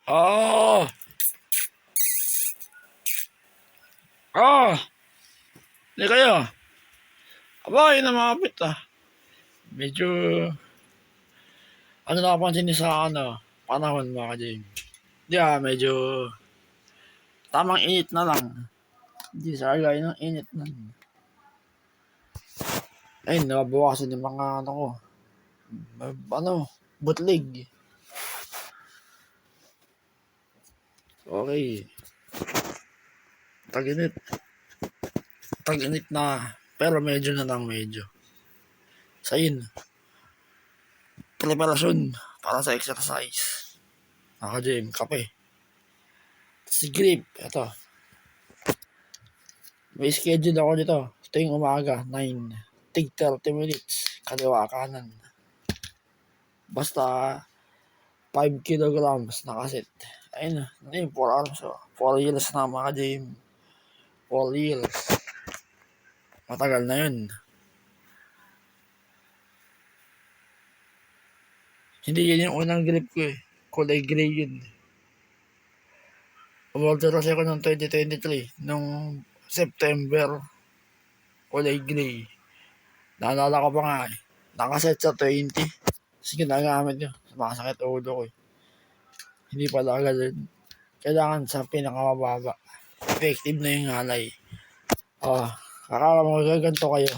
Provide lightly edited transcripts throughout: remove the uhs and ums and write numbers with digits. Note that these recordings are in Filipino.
Ah! Ah! Hindi kayo. Aba, yun ang mapit ah. Medyo, ano nakapansin niyo sa panahon mga ka-James. Di medyo tamang init na lang. Hindi sa gaya ng init na. Ayun, nababawasan yung mga ko. Butlig. Okay. Tag-init. Tag-init na. Pero medyo na lang medyo. Sayin. Preparasyon para sa exercise. Naka-gym, kape. Si Grip, ito. May schedule ako dito. Tuwing umaga, 9. Tig 30 minutes. Kaliwa kanan. Basta 5 kilograms nakasit. Ayun na. Ayun, 4 hours. 4 years na mga ka-gym. 4 years. Matagal na yun. Hindi yun yung unang grip ko eh. Kulay gray yun. Umorder kasi ako noong 2023. Nung September. Kulay gray. Naalala ko pa nga eh. Nakaset sa 20. Kasi ginagamit nyo. Sumasakit ulo ko eh. Hindi pala agad. Kailangan sa pinakamababa. Effective na yung halay. Akala mo gaganto kayo.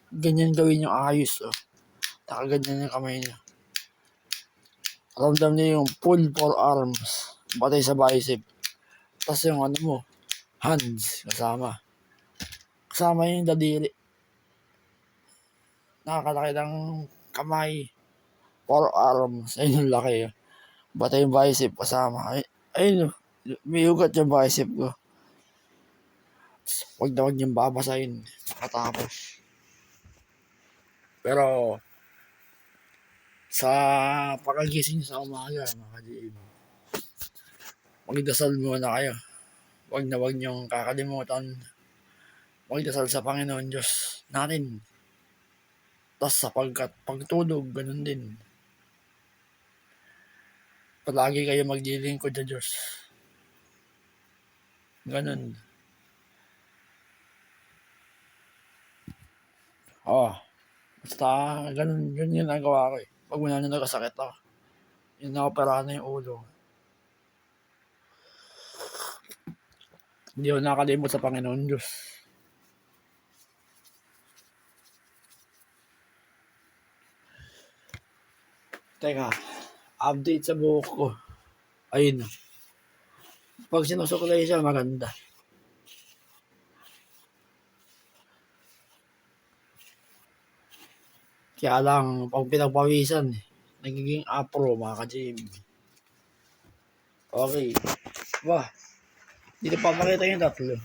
Ganyan gawin yung ayos. Nakaganyan yung kamay nyo. Ramdam niyo yung pull for arms. Batay sa bicep. Tapos yung hands kasama. Kasama yung dadili. Nakakalaki ng kamay. For arms. Ayun yung laki. Batay yung bicep kasama. Ayun, may ugat yung bicep ko. Huwag na huwag niyong babasahin. Katapos. Pero, sa pagkagising sa umaga, mga ka-GM, magdasal muna kayo. Huwag na huwag niyong kakalimutan. Magdasal sa Panginoon Diyos natin. Tas sapagkat pagtulog, ganun din. Palagi kayo maglilingkod sa Diyos. Ganun. Basta ganun yun yung nagawa ko eh. Pag muna nyo nagkasakit ako, yung nakapara na yung ulo. Hindi ako nakalimot sa Panginoon Diyos. Teka, update sa buhok ko. Ayun. Pag sinusuklay siya, maganda. Kaya lang, pag pinagpawisan, nagiging afro, mga ka-gym. Okay. Wah, dito pa makita yung tatlo.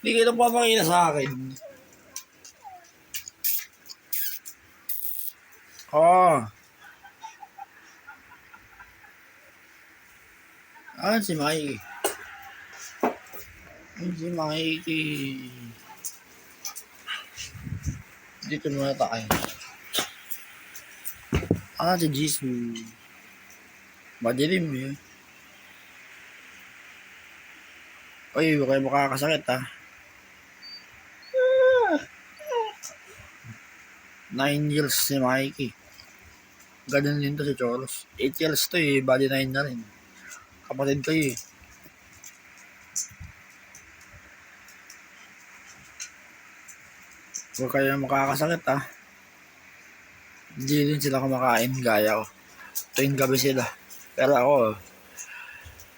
Hindi kayo papakita sa akin. Si Mikey. Si Mikey. Dito muna tayo. Si Jisoo. Madilim yun. Uy, huwag kayo makakasakit ha. 9 years si Mikey. Ganun din to si Choros. 8 years to eh, bali 9 na rin. Kapatid kayo eh. Huwag kayo makakasakit ha. Hindi din sila kumakain gaya ko. Tuwing gabi sila. Pero ako,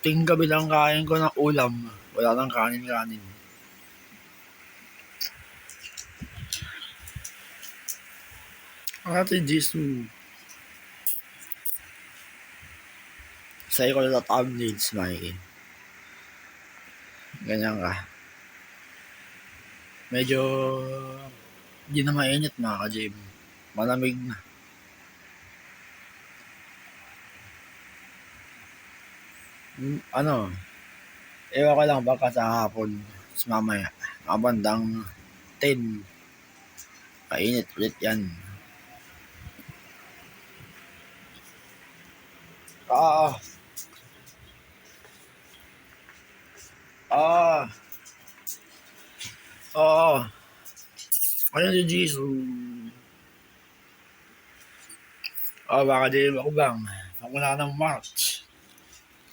tuwing gabi lang kain ko ng ulam. Wala nang kanin-kanin. Ate Jisoo. Sa'yo ko na thumbnails, Mikey. Ganyan ka. Medyo hindi na mainit mga ka-gym. Malamig na. Ewan ko lang baka sa hapon, mamaya, mga bandang 10. Painit ulit yan. Ah, ah, ah. Ano si Jesus? Baka di ako bang. Pagmula ng March.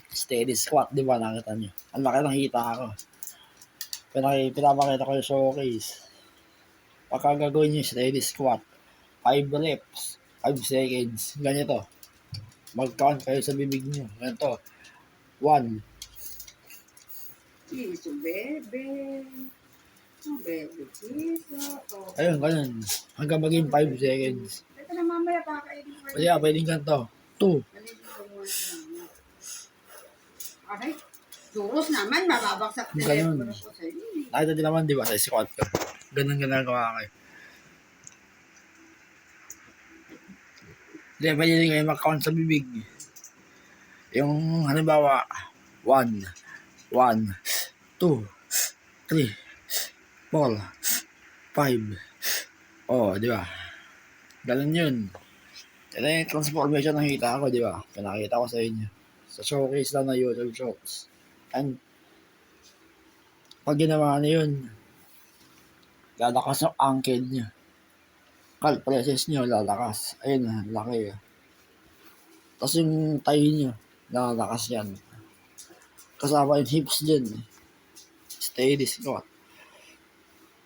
Steady squat, di ba? Nakita nyo. Ang laki ng hita ako. Pinapakita ko yung showcase. Pagka gagawin nyo steady squat, 5 reps, 5 seconds, ganito. Mag-count kayo sa bibig nyo. Ganito. 1. Iso, bebe. Oh, bebe, iso. Oh. Ayun, ganun. Hanggang maging 5 seconds. Ito na mamaya, kakainin ko. Kaya pwedeng ganito. 2. Okay. Duros naman, mababagsak na Ganun. ko sa iyo. Nakita din naman, di ba, sa squat ko. Ganun ginagawa kayo. Hindi, pwede din kayo mag-count sa bibig. Yung, halimbawa, 1, 1, 2, 3, 4, 5. Oh, di ba? Ganun yun. Ito yung transformation ng hita ko, di ba? Pinakita ko sa inyo. Sa showcase lang na YouTube Shorts. And, pag ginawa na yun, lalakas ang ankle nyo. Calf presses nyo, lalakas. Ayun, laki. Tapos yung tayo nyo, lalakas yan. Kasama yung hips dyan. Steady squat.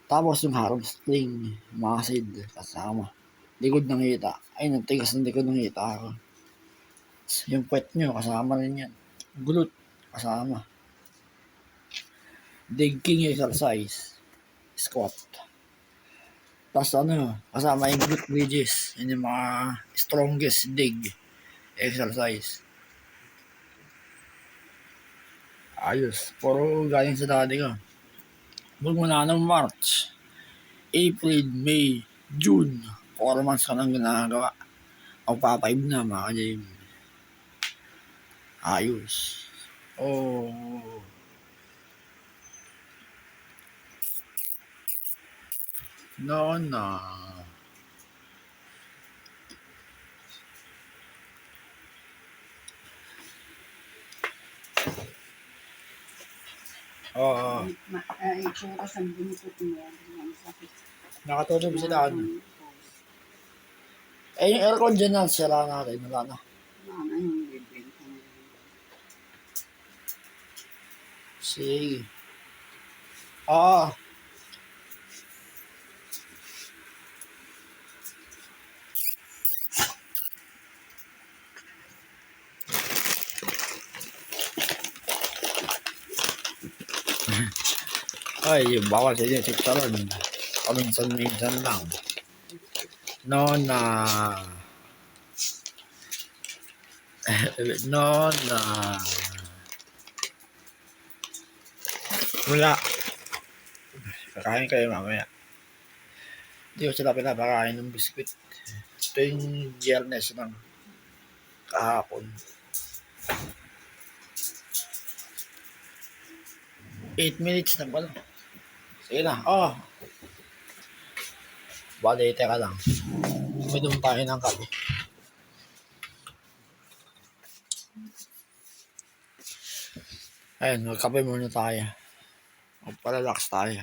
Tapos yung hamstring, masid, kasama. Likod ng hita. Ayun, ang tigas ng likod ng hita ako. Yung puwet nyo, kasama rin yan. Glute, kasama. Dig king exercise. Squat. Tapos kasama yung glute bridges. Yun yung mga strongest dig exercise. Ayos. Puro galing sa dati ko. Magmula ng March, April, May, June. 4 months ka nang ginagawa. Magpa-5 na mga ka-Jim. Ayos. Oh. No, no. Oo. Itsura sa binukot mo. Nakatulog sila. Yung aircon dyan na, sira natin. Wala na. Ano yung bibenta mo? Sige. Ay, yung bawal sa inyo, siktaron. Paminsan-minsan lang. No na. No na. Wala. Kakain kayo mamaya. Hindi ko sila pinapakain ng biskuit. Ito yung Biyernes ng kahapon. 8 minutes na pala. Sige na. Bale, teka lang. Uminom tayo ng kape. Ayun, magkape muna tayo. Magparelax tayo.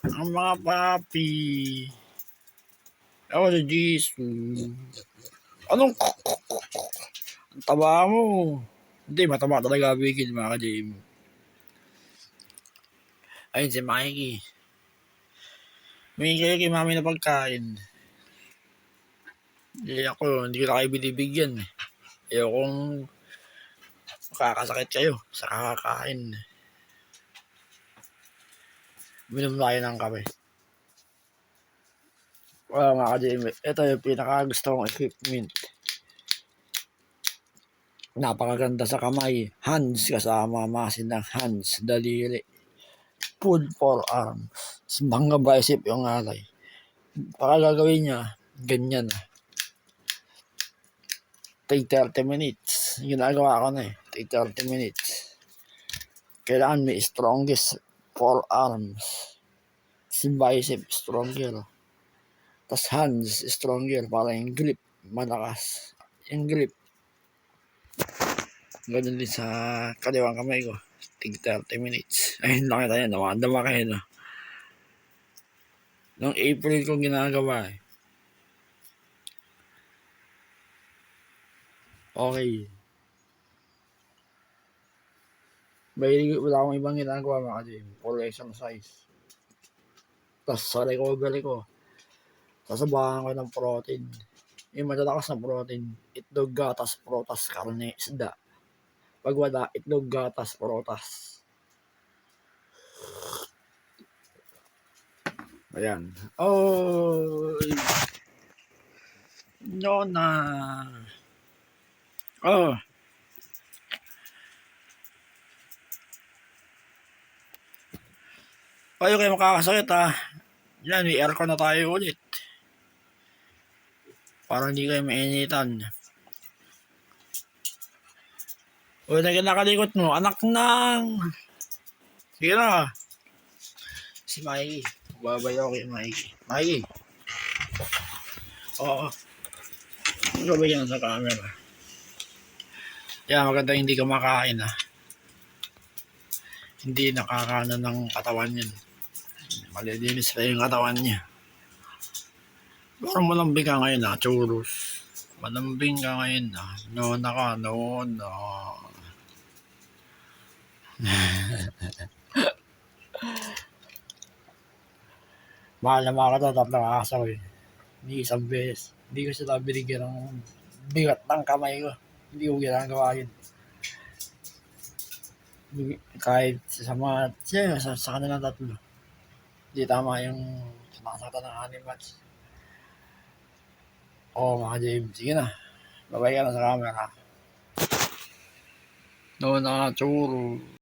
Ang mga papi. Ako si Jesus. Anong ang taba mo? Hindi, mataba talaga bigil mga ka-JM. Ayun si Mikey. May kayo kay mami na pagkain. Hindi ko na kayo binibigyan. Kung makakasakit kayo sa kakakain. Minom tayo ng kape. Mga ka-JM, ito yung pinakagusto kong equipment. Napakaganda sa kamay. Hands kasama, masin ng hands, daliri. Pull forearm. Bangga bicep yung alay. Para gagawin niya, ganyan. Take 30 minutes. Ginagawa ko na Take 30 minutes. Kailangan may strongest forearms. yung bicep stronger. Tas hands stronger para yung grip malakas. Yung grip. Ganun din sa kaliwang kamay ko. Tig 30 minutes. Ayun lang tayo. Namadama kayo, no? Noong April ko ginagawa eh. Okay. Wala akong ibang ginagawa mga gym. Puro exercise. Tapos sa recovery ko, sasabahan ko ng protein. Yung malalakas na protein, itlog, gatas, protas, karne, isda. Pag wala, itlog, gatas, protas. Ayan. Oh, no na. Oh. Kayo makakasakit ha. Yan, may aircon na tayo ulit. Para hindi kayo mainitan. O, nakalikot mo. Anak ng... Sige na. Si Mikey. Babayaw kay Mikey. Mikey. Oo. Gabay sa camera. Yan, maganda hindi ka makain ha. Hindi nakakano ng katawan yun. Malilinis pa yung katawan niya. Parang malambing ka ngayon ha, churros. Malambing ka ngayon ha. Noon ka, noon. Mahal na mga katatat ng asaw eh. Hindi isang beses. Hindi ko sila binigyan ng bigat ng kamay ko. Hindi ko ginagawa yun. Kahit sa mga, sa kanilang tatlo. Hindi tama yung sumasakta ng animals. Mga James. Sige na. Babay ka na sa camera. No na, churro.